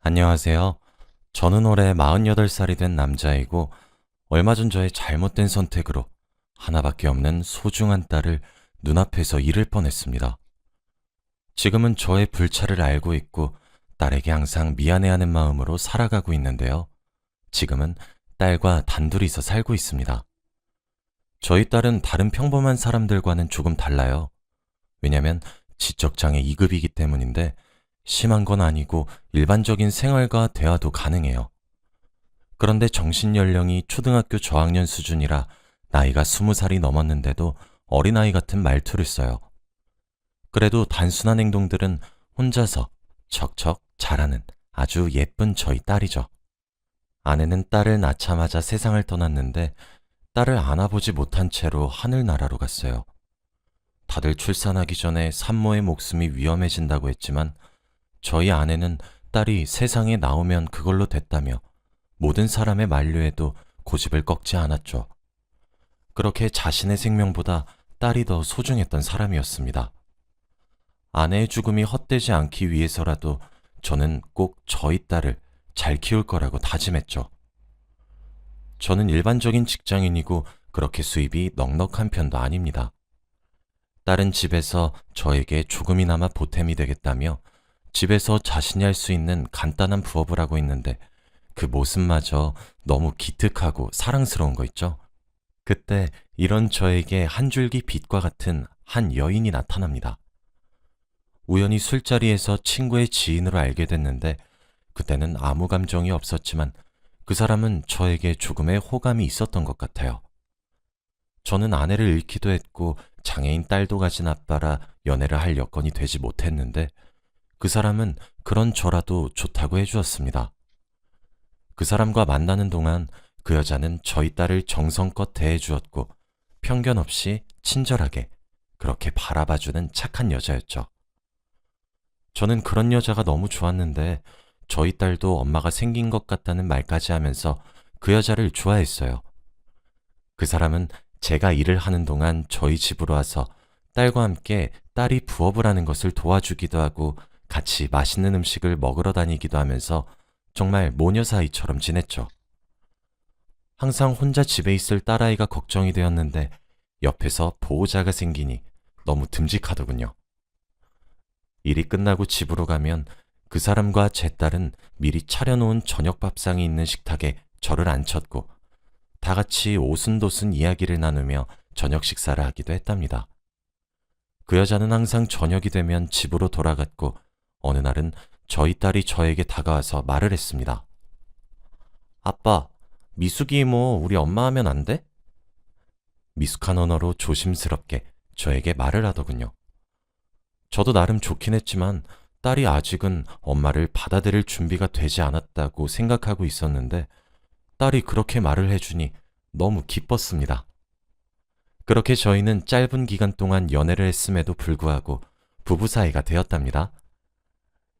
안녕하세요. 저는 올해 48살이 된 남자이고, 얼마 전 저의 잘못된 선택으로 하나밖에 없는 소중한 딸을 눈앞에서 잃을 뻔했습니다. 지금은 저의 불찰을 알고 있고, 딸에게 항상 미안해하는 마음으로 살아가고 있는데요. 지금은 딸과 단둘이서 살고 있습니다. 저희 딸은 다른 평범한 사람들과는 조금 달라요. 왜냐면 지적장애 2급이기 때문인데, 심한 건 아니고 일반적인 생활과 대화도 가능해요. 그런데 정신연령이 초등학교 저학년 수준이라 나이가 20살이 넘었는데도 어린아이 같은 말투를 써요. 그래도 단순한 행동들은 혼자서 척척 잘하는 아주 예쁜 저희 딸이죠. 아내는 딸을 낳자마자 세상을 떠났는데 딸을 안아보지 못한 채로 하늘나라로 갔어요. 다들 출산하기 전에 산모의 목숨이 위험해진다고 했지만 저희 아내는 딸이 세상에 나오면 그걸로 됐다며 모든 사람의 만류에도 고집을 꺾지 않았죠. 그렇게 자신의 생명보다 딸이 더 소중했던 사람이었습니다. 아내의 죽음이 헛되지 않기 위해서라도 저는 꼭 저희 딸을 잘 키울 거라고 다짐했죠. 저는 일반적인 직장인이고 그렇게 수입이 넉넉한 편도 아닙니다. 딸은 집에서 저에게 조금이나마 보탬이 되겠다며 집에서 자신이 할 수 있는 간단한 부업을 하고 있는데 그 모습마저 너무 기특하고 사랑스러운 거 있죠? 그때 이런 저에게 한 줄기 빛과 같은 한 여인이 나타납니다. 우연히 술자리에서 친구의 지인으로 알게 됐는데 그때는 아무 감정이 없었지만 그 사람은 저에게 조금의 호감이 있었던 것 같아요. 저는 아내를 잃기도 했고 장애인 딸도 가진 아빠라 연애를 할 여건이 되지 못했는데 그 사람은 그런 저라도 좋다고 해주었습니다. 그 사람과 만나는 동안 그 여자는 저희 딸을 정성껏 대해주었고 편견 없이 친절하게 그렇게 바라봐주는 착한 여자였죠. 저는 그런 여자가 너무 좋았는데 저희 딸도 엄마가 생긴 것 같다는 말까지 하면서 그 여자를 좋아했어요. 그 사람은 제가 일을 하는 동안 저희 집으로 와서 딸과 함께 딸이 부업을 하는 것을 도와주기도 하고 같이 맛있는 음식을 먹으러 다니기도 하면서 정말 모녀 사이처럼 지냈죠. 항상 혼자 집에 있을 딸아이가 걱정이 되었는데 옆에서 보호자가 생기니 너무 듬직하더군요. 일이 끝나고 집으로 가면 그 사람과 제 딸은 미리 차려놓은 저녁 밥상이 있는 식탁에 저를 앉혔고 다 같이 오순도순 이야기를 나누며 저녁 식사를 하기도 했답니다. 그 여자는 항상 저녁이 되면 집으로 돌아갔고 어느 날은 저희 딸이 저에게 다가와서 말을 했습니다. 아빠, 미숙이 이모 우리 엄마 하면 안 돼? 미숙한 언어로 조심스럽게 저에게 말을 하더군요. 저도 나름 좋긴 했지만 딸이 아직은 엄마를 받아들일 준비가 되지 않았다고 생각하고 있었는데 딸이 그렇게 말을 해주니 너무 기뻤습니다. 그렇게 저희는 짧은 기간 동안 연애를 했음에도 불구하고 부부 사이가 되었답니다.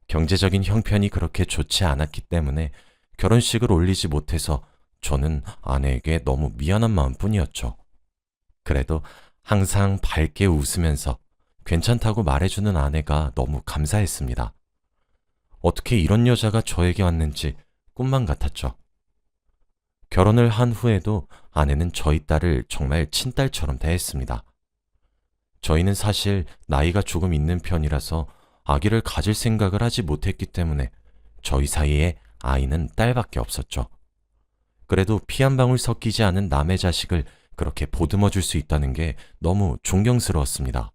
경제적인 형편이 그렇게 좋지 않았기 때문에 결혼식을 올리지 못해서 저는 아내에게 너무 미안한 마음뿐이었죠. 그래도 항상 밝게 웃으면서 괜찮다고 말해주는 아내가 너무 감사했습니다. 어떻게 이런 여자가 저에게 왔는지 꿈만 같았죠. 결혼을 한 후에도 아내는 저희 딸을 정말 친딸처럼 대했습니다. 저희는 사실 나이가 조금 있는 편이라서 아기를 가질 생각을 하지 못했기 때문에 저희 사이에 아이는 딸밖에 없었죠. 그래도 피 한 방울 섞이지 않은 남의 자식을 그렇게 보듬어 줄 수 있다는 게 너무 존경스러웠습니다.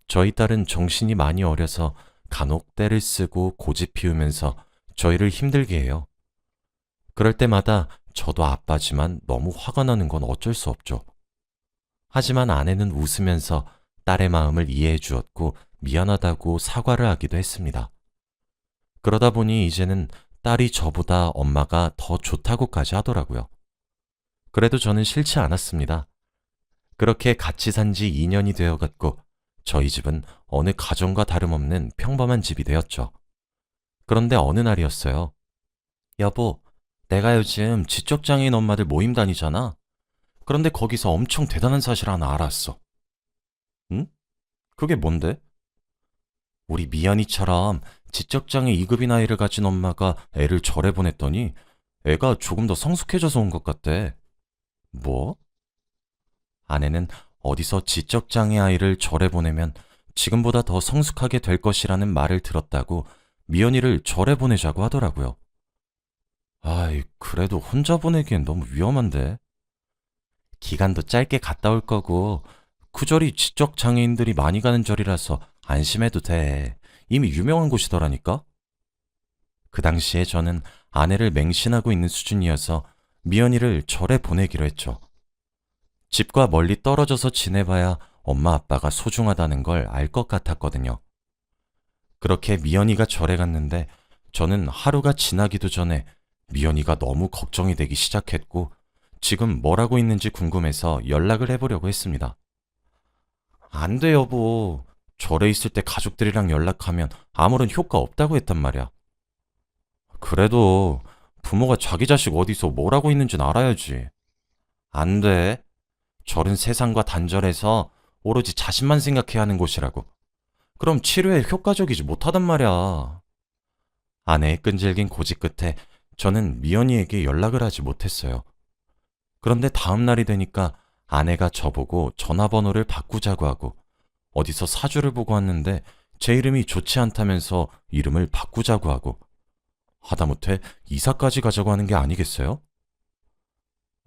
저희 딸은 정신이 많이 어려서 간혹 떼를 쓰고 고집 피우면서 저희를 힘들게 해요. 그럴 때마다 저도 아빠지만 너무 화가 나는 건 어쩔 수 없죠. 하지만 아내는 웃으면서 딸의 마음을 이해해 주었고 미안하다고 사과를 하기도 했습니다. 그러다 보니 이제는 딸이 저보다 엄마가 더 좋다고까지 하더라고요. 그래도 저는 싫지 않았습니다. 그렇게 같이 산 지 2년이 되어갔고 저희 집은 어느 가정과 다름없는 평범한 집이 되었죠. 그런데 어느 날이었어요. 여보, 내가 요즘 지적장애인 엄마들 모임 다니잖아. 그런데 거기서 엄청 대단한 사실 하나 알았어. 응? 그게 뭔데? 우리 미연이처럼 지적장애 2급인 아이를 가진 엄마가 애를 절에 보냈더니 애가 조금 더 성숙해져서 온 것 같대. 뭐? 아내는 어디서 지적장애 아이를 절에 보내면 지금보다 더 성숙하게 될 것이라는 말을 들었다고 미연이를 절에 보내자고 하더라고요. 아이, 그래도 혼자 보내기엔 너무 위험한데. 기간도 짧게 갔다 올 거고, 그 절이 지적장애인들이 많이 가는 절이라서 안심해도 돼. 이미 유명한 곳이더라니까? 그 당시에 저는 아내를 맹신하고 있는 수준이어서 미연이를 절에 보내기로 했죠. 집과 멀리 떨어져서 지내봐야 엄마 아빠가 소중하다는 걸 알 것 같았거든요. 그렇게 미연이가 절에 갔는데 저는 하루가 지나기도 전에 미연이가 너무 걱정이 되기 시작했고 지금 뭘 하고 있는지 궁금해서 연락을 해보려고 했습니다. 안 돼, 여보. 절에 있을 때 가족들이랑 연락하면 아무런 효과 없다고 했단 말이야. 그래도 부모가 자기 자식 어디서 뭘 하고 있는지는 알아야지. 안 돼. 절은 세상과 단절해서 오로지 자신만 생각해야 하는 곳이라고. 그럼 치료에 효과적이지 못하단 말이야. 아내의 끈질긴 고집 끝에 저는 미연이에게 연락을 하지 못했어요. 그런데 다음 날이 되니까 아내가 저보고 전화번호를 바꾸자고 하고 어디서 사주를 보고 왔는데 제 이름이 좋지 않다면서 이름을 바꾸자고 하고 하다못해 이사까지 가자고 하는 게 아니겠어요?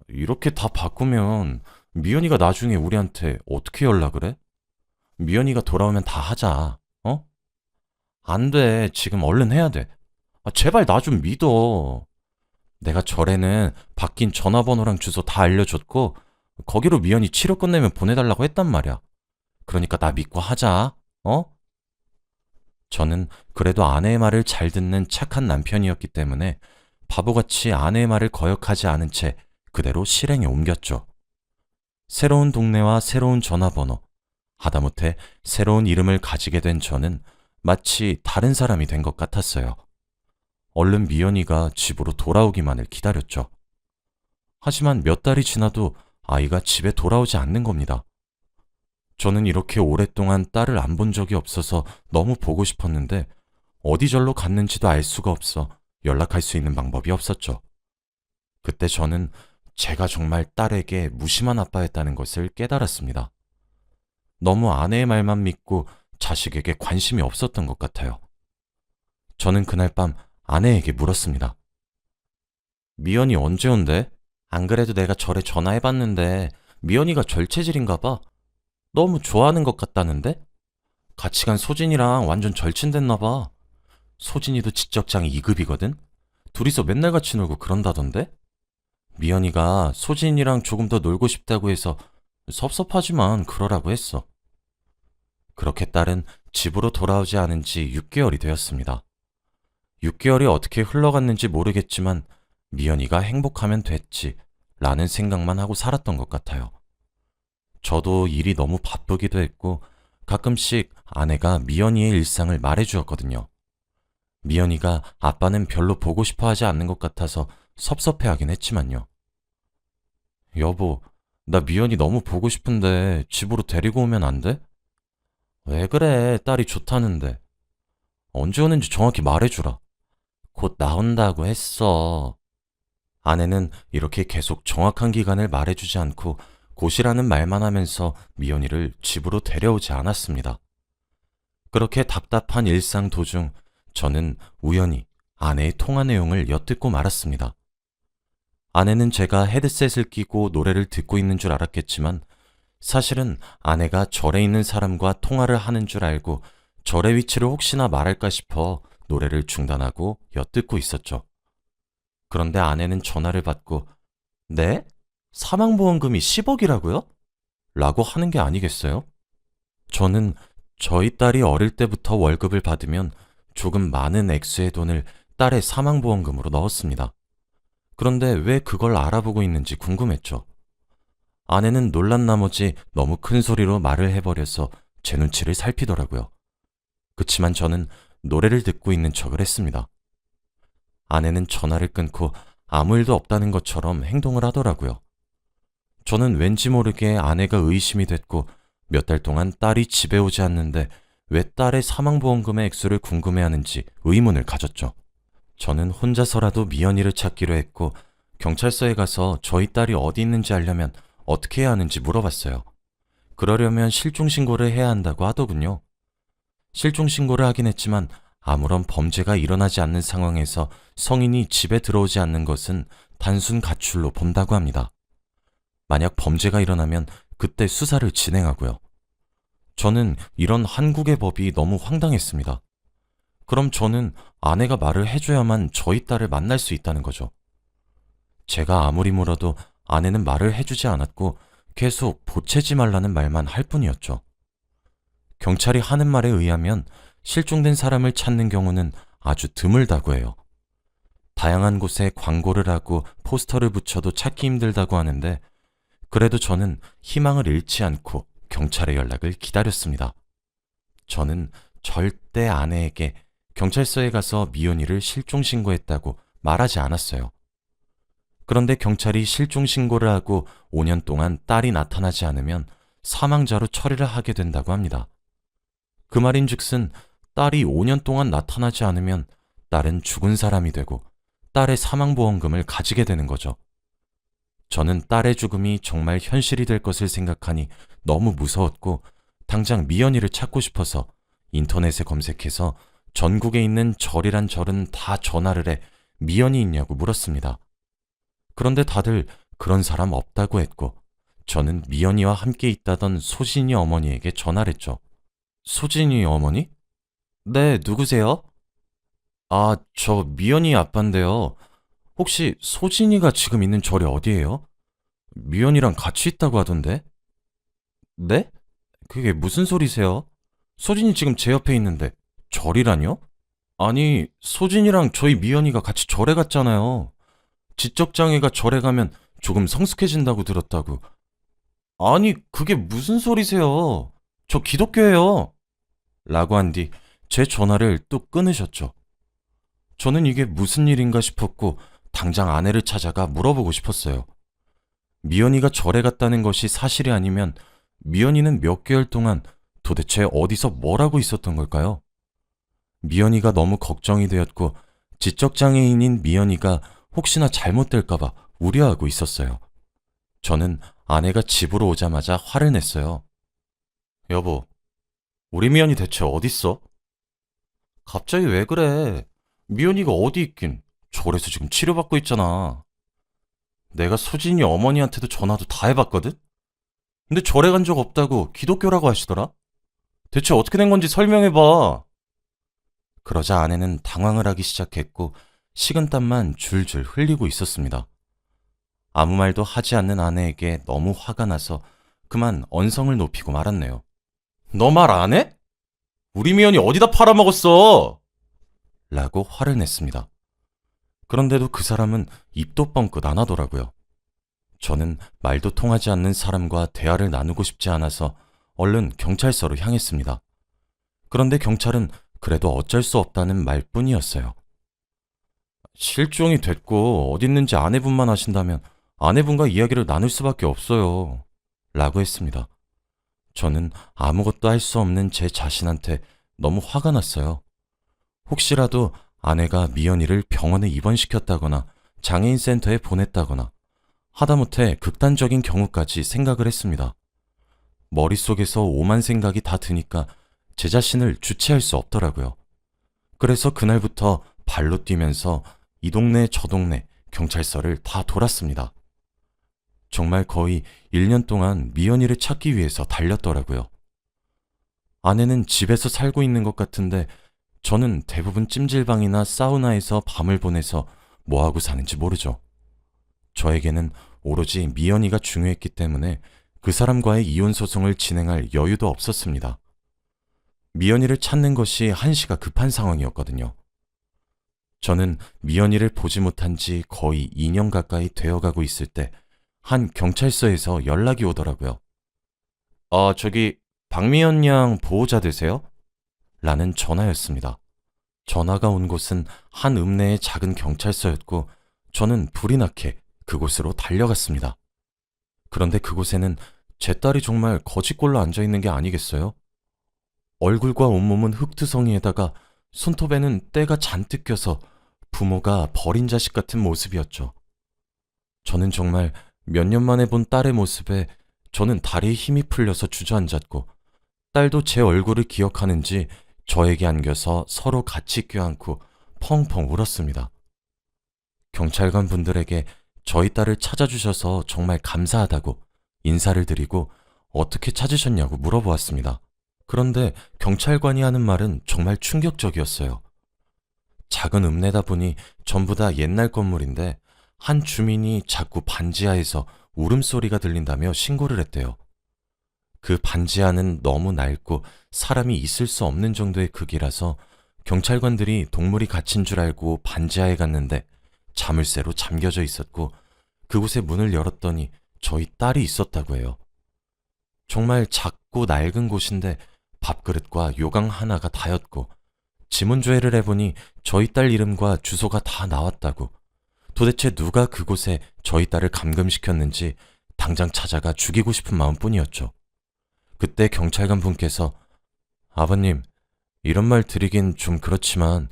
이렇게 다 바꾸면 미연이가 나중에 우리한테 어떻게 연락을 해? 미연이가 돌아오면 다 하자. 어? 안 돼. 지금 얼른 해야 돼. 제발 나 좀 믿어. 내가 절에는 바뀐 전화번호랑 주소 다 알려줬고 거기로 미연이 치료 끝내면 보내달라고 했단 말이야. 그러니까 나 믿고 하자. 어? 저는 그래도 아내의 말을 잘 듣는 착한 남편이었기 때문에 바보같이 아내의 말을 거역하지 않은 채 그대로 실행에 옮겼죠. 새로운 동네와 새로운 전화번호, 하다못해 새로운 이름을 가지게 된 저는 마치 다른 사람이 된 것 같았어요. 얼른 미연이가 집으로 돌아오기만을 기다렸죠. 하지만 몇 달이 지나도 아이가 집에 돌아오지 않는 겁니다. 저는 이렇게 오랫동안 딸을 안 본 적이 없어서 너무 보고 싶었는데 어디 절로 갔는지도 알 수가 없어 연락할 수 있는 방법이 없었죠. 그때 저는 제가 정말 딸에게 무심한 아빠였다는 것을 깨달았습니다. 너무 아내의 말만 믿고 자식에게 관심이 없었던 것 같아요. 저는 그날 밤 아내에게 물었습니다. 미연이 언제 온대? 안 그래도 내가 절에 전화해봤는데 미연이가 절체질인가 봐. 너무 좋아하는 것 같다는데? 같이 간 소진이랑 완전 절친됐나 봐. 소진이도 지적장애 2급이거든? 둘이서 맨날 같이 놀고 그런다던데? 미연이가 소진이랑 조금 더 놀고 싶다고 해서 섭섭하지만 그러라고 했어. 그렇게 딸은 집으로 돌아오지 않은 지 6개월이 되었습니다. 6개월이 어떻게 흘러갔는지 모르겠지만 미연이가 행복하면 됐지 라는 생각만 하고 살았던 것 같아요. 저도 일이 너무 바쁘기도 했고 가끔씩 아내가 미연이의 일상을 말해주었거든요. 미연이가 아빠는 별로 보고 싶어 하지 않는 것 같아서 섭섭해하긴 했지만요. 여보, 나 미연이 너무 보고 싶은데 집으로 데리고 오면 안 돼? 왜 그래? 딸이 좋다는데. 언제 오는지 정확히 말해주라. 곧 나온다고 했어. 아내는 이렇게 계속 정확한 기간을 말해주지 않고 곧이라는 말만 하면서 미연이를 집으로 데려오지 않았습니다. 그렇게 답답한 일상 도중 저는 우연히 아내의 통화 내용을 엿듣고 말았습니다. 아내는 제가 헤드셋을 끼고 노래를 듣고 있는 줄 알았겠지만 사실은 아내가 절에 있는 사람과 통화를 하는 줄 알고 절의 위치를 혹시나 말할까 싶어 노래를 중단하고 엿듣고 있었죠. 그런데 아내는 전화를 받고 네? 사망보험금이 10억이라고요? 라고 하는 게 아니겠어요? 저는 저희 딸이 어릴 때부터 월급을 받으면 조금 많은 액수의 돈을 딸의 사망보험금으로 넣었습니다. 그런데 왜 그걸 알아보고 있는지 궁금했죠. 아내는 놀란 나머지 너무 큰 소리로 말을 해버려서 제 눈치를 살피더라고요. 그치만 저는 노래를 듣고 있는 척을 했습니다. 아내는 전화를 끊고 아무 일도 없다는 것처럼 행동을 하더라고요. 저는 왠지 모르게 아내가 의심이 됐고 몇 달 동안 딸이 집에 오지 않는데 왜 딸의 사망보험금의 액수를 궁금해하는지 의문을 가졌죠. 저는 혼자서라도 미연이를 찾기로 했고 경찰서에 가서 저희 딸이 어디 있는지 알려면 어떻게 해야 하는지 물어봤어요. 그러려면 실종신고를 해야 한다고 하더군요. 실종신고를 하긴 했지만 아무런 범죄가 일어나지 않는 상황에서 성인이 집에 들어오지 않는 것은 단순 가출로 본다고 합니다. 만약 범죄가 일어나면 그때 수사를 진행하고요. 저는 이런 한국의 법이 너무 황당했습니다. 그럼 저는 아내가 말을 해줘야만 저희 딸을 만날 수 있다는 거죠. 제가 아무리 물어도 아내는 말을 해주지 않았고 계속 보채지 말라는 말만 할 뿐이었죠. 경찰이 하는 말에 의하면 실종된 사람을 찾는 경우는 아주 드물다고 해요. 다양한 곳에 광고를 하고 포스터를 붙여도 찾기 힘들다고 하는데 그래도 저는 희망을 잃지 않고 경찰의 연락을 기다렸습니다. 저는 절대 아내에게 경찰서에 가서 미연이를 실종신고했다고 말하지 않았어요. 그런데 경찰이 실종신고를 하고 5년 동안 딸이 나타나지 않으면 사망자로 처리를 하게 된다고 합니다. 그 말인즉슨 딸이 5년 동안 나타나지 않으면 딸은 죽은 사람이 되고 딸의 사망보험금을 가지게 되는 거죠. 저는 딸의 죽음이 정말 현실이 될 것을 생각하니 너무 무서웠고 당장 미연이를 찾고 싶어서 인터넷에 검색해서 전국에 있는 절이란 절은 다 전화를 해 미연이 있냐고 물었습니다. 그런데 다들 그런 사람 없다고 했고 저는 미연이와 함께 있다던 소진이 어머니에게 전화를 했죠. 소진이 어머니? 네, 누구세요? 아, 저 미연이 아빠인데요. 혹시 소진이가 지금 있는 절이 어디예요? 미연이랑 같이 있다고 하던데? 네? 그게 무슨 소리세요? 소진이 지금 제 옆에 있는데 절이라뇨? 아니, 소진이랑 저희 미연이가 같이 절에 갔잖아요. 지적장애가 절에 가면 조금 성숙해진다고 들었다고. 아니, 그게 무슨 소리세요? 저 기독교예요. 라고 한 뒤 제 전화를 뚝 끊으셨죠. 저는 이게 무슨 일인가 싶었고 당장 아내를 찾아가 물어보고 싶었어요. 미연이가 절에 갔다는 것이 사실이 아니면 미연이는 몇 개월 동안 도대체 어디서 뭘 하고 있었던 걸까요? 미연이가 너무 걱정이 되었고 지적장애인인 미연이가 혹시나 잘못될까봐 우려하고 있었어요. 저는 아내가 집으로 오자마자 화를 냈어요. 여보, 우리 미연이 대체 어딨어? 갑자기 왜 그래? 미연이가 어디 있긴 절에서 지금 치료받고 있잖아. 내가 소진이 어머니한테도 전화도 다 해봤거든? 근데 절에 간 적 없다고 기독교라고 하시더라? 대체 어떻게 된 건지 설명해봐. 그러자 아내는 당황을 하기 시작했고 식은땀만 줄줄 흘리고 있었습니다. 아무 말도 하지 않는 아내에게 너무 화가 나서 그만 언성을 높이고 말았네요. 너 말 안 해? 우리 미연이 어디다 팔아먹었어? 라고 화를 냈습니다. 그런데도 그 사람은 입도 뻥끗 안 하더라고요. 저는 말도 통하지 않는 사람과 대화를 나누고 싶지 않아서 얼른 경찰서로 향했습니다. 그런데 경찰은 그래도 어쩔 수 없다는 말뿐이었어요. 실종이 됐고 어디 있는지 아내분만 아신다면 아내분과 이야기를 나눌 수밖에 없어요. 라고 했습니다. 저는 아무것도 할 수 없는 제 자신한테 너무 화가 났어요. 혹시라도 아내가 미연이를 병원에 입원시켰다거나 장애인 센터에 보냈다거나 하다못해 극단적인 경우까지 생각을 했습니다. 머릿속에서 오만 생각이 다 드니까 제 자신을 주체할 수 없더라고요. 그래서 그날부터 발로 뛰면서 이 동네 저 동네 경찰서를 다 돌았습니다. 정말 거의 1년 동안 미연이를 찾기 위해서 달렸더라고요. 아내는 집에서 살고 있는 것 같은데 저는 대부분 찜질방이나 사우나에서 밤을 보내서 뭐하고 사는지 모르죠. 저에게는 오로지 미연이가 중요했기 때문에 그 사람과의 이혼 소송을 진행할 여유도 없었습니다. 미연이를 찾는 것이 한시가 급한 상황이었거든요. 저는 미연이를 보지 못한 지 거의 2년 가까이 되어가고 있을 때 한 경찰서에서 연락이 오더라고요. 저기 박미연 양 보호자 되세요? 라는 전화였습니다. 전화가 온 곳은 한 읍내의 작은 경찰서였고 저는 불이 나게 그곳으로 달려갔습니다. 그런데 그곳에는 제 딸이 정말 거지꼴로 앉아있는 게 아니겠어요? 얼굴과 온몸은 흙투성이에다가 손톱에는 때가 잔뜩 껴서 부모가 버린 자식 같은 모습이었죠. 저는 정말 몇 년 만에 본 딸의 모습에 저는 다리에 힘이 풀려서 주저앉았고, 딸도 제 얼굴을 기억하는지 저에게 안겨서 서로 같이 껴안고 펑펑 울었습니다. 경찰관 분들에게 저희 딸을 찾아주셔서 정말 감사하다고 인사를 드리고 어떻게 찾으셨냐고 물어보았습니다. 그런데 경찰관이 하는 말은 정말 충격적이었어요. 작은 읍내다 보니 전부 다 옛날 건물인데 한 주민이 자꾸 반지하에서 울음소리가 들린다며 신고를 했대요. 그 반지하는 너무 낡고 사람이 있을 수 없는 정도의 크기라서 경찰관들이 동물이 갇힌 줄 알고 반지하에 갔는데 자물쇠로 잠겨져 있었고, 그곳에 문을 열었더니 저희 딸이 있었다고 해요. 정말 작고 낡은 곳인데 밥그릇과 요강 하나가 다였고, 지문조회를 해보니 저희 딸 이름과 주소가 다 나왔다고. 도대체 누가 그곳에 저희 딸을 감금시켰는지 당장 찾아가 죽이고 싶은 마음뿐이었죠. 그때 경찰관 분께서 아버님, 이런 말 드리긴 좀 그렇지만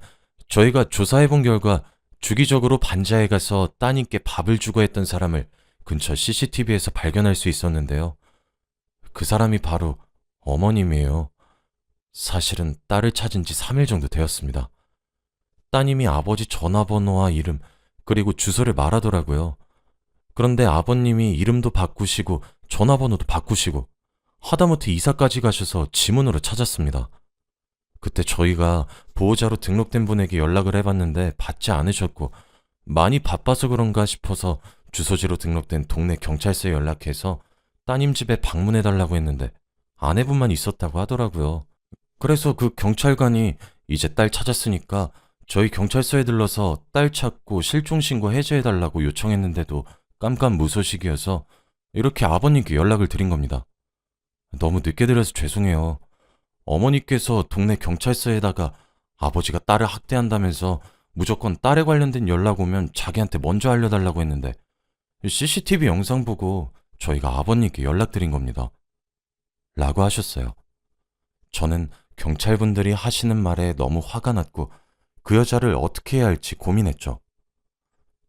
저희가 조사해본 결과 주기적으로 반지하에 가서 따님께 밥을 주고 했던 사람을 근처 CCTV에서 발견할 수 있었는데요. 그 사람이 바로 어머님이에요. 사실은 딸을 찾은 지 3일 정도 되었습니다. 따님이 아버지 전화번호와 이름, 그리고 주소를 말하더라고요. 그런데 아버님이 이름도 바꾸시고 전화번호도 바꾸시고 하다못해 이사까지 가셔서 지문으로 찾았습니다. 그때 저희가 보호자로 등록된 분에게 연락을 해봤는데 받지 않으셨고, 많이 바빠서 그런가 싶어서 주소지로 등록된 동네 경찰서에 연락해서 따님 집에 방문해달라고 했는데 아내분만 있었다고 하더라고요. 그래서 그 경찰관이 이제 딸 찾았으니까 저희 경찰서에 들러서 딸 찾고 실종신고 해제해달라고 요청했는데도 깜깜무소식이어서 이렇게 아버님께 연락을 드린 겁니다. 너무 늦게 드려서 죄송해요. 어머니께서 동네 경찰서에다가 아버지가 딸을 학대한다면서 무조건 딸에 관련된 연락 오면 자기한테 먼저 알려달라고 했는데 CCTV 영상 보고 저희가 아버님께 연락드린 겁니다. 라고 하셨어요. 저는 경찰분들이 하시는 말에 너무 화가 났고 그 여자를 어떻게 해야 할지 고민했죠.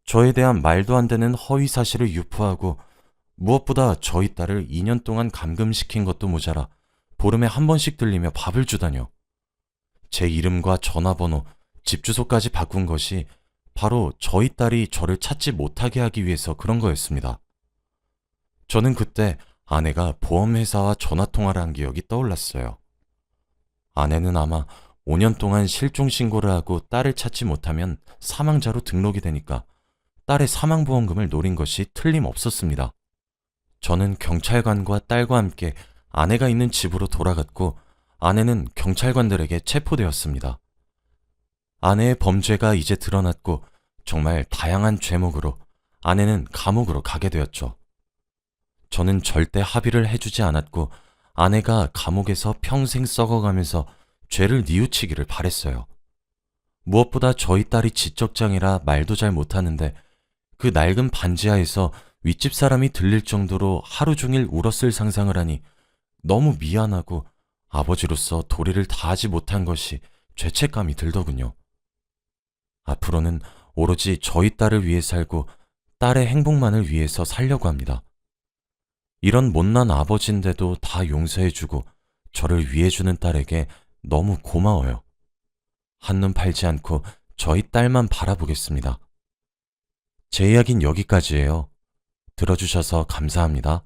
저에 대한 말도 안 되는 허위 사실을 유포하고 무엇보다 저희 딸을 2년 동안 감금시킨 것도 모자라 보름에 한 번씩 들리며 밥을 주다뇨. 제 이름과 전화번호, 집 주소까지 바꾼 것이 바로 저희 딸이 저를 찾지 못하게 하기 위해서 그런 거였습니다. 저는 그때 아내가 보험회사와 전화통화를 한 기억이 떠올랐어요. 아내는 아마 5년 동안 실종신고를 하고 딸을 찾지 못하면 사망자로 등록이 되니까 딸의 사망보험금을 노린 것이 틀림없었습니다. 저는 경찰관과 딸과 함께 아내가 있는 집으로 돌아갔고 아내는 경찰관들에게 체포되었습니다. 아내의 범죄가 이제 드러났고 정말 다양한 죄목으로 아내는 감옥으로 가게 되었죠. 저는 절대 합의를 해주지 않았고 아내가 감옥에서 평생 썩어가면서 죄를 뉘우치기를 바랬어요. 무엇보다 저희 딸이 지적장애라 말도 잘 못하는데 그 낡은 반지하에서 윗집 사람이 들릴 정도로 하루 종일 울었을 상상을 하니 너무 미안하고 아버지로서 도리를 다하지 못한 것이 죄책감이 들더군요. 앞으로는 오로지 저희 딸을 위해 살고 딸의 행복만을 위해서 살려고 합니다. 이런 못난 아버지인데도 다 용서해주고 저를 위해주는 딸에게 너무 고마워요. 한눈 팔지 않고 저희 딸만 바라보겠습니다. 제 이야기는 여기까지예요. 들어주셔서 감사합니다.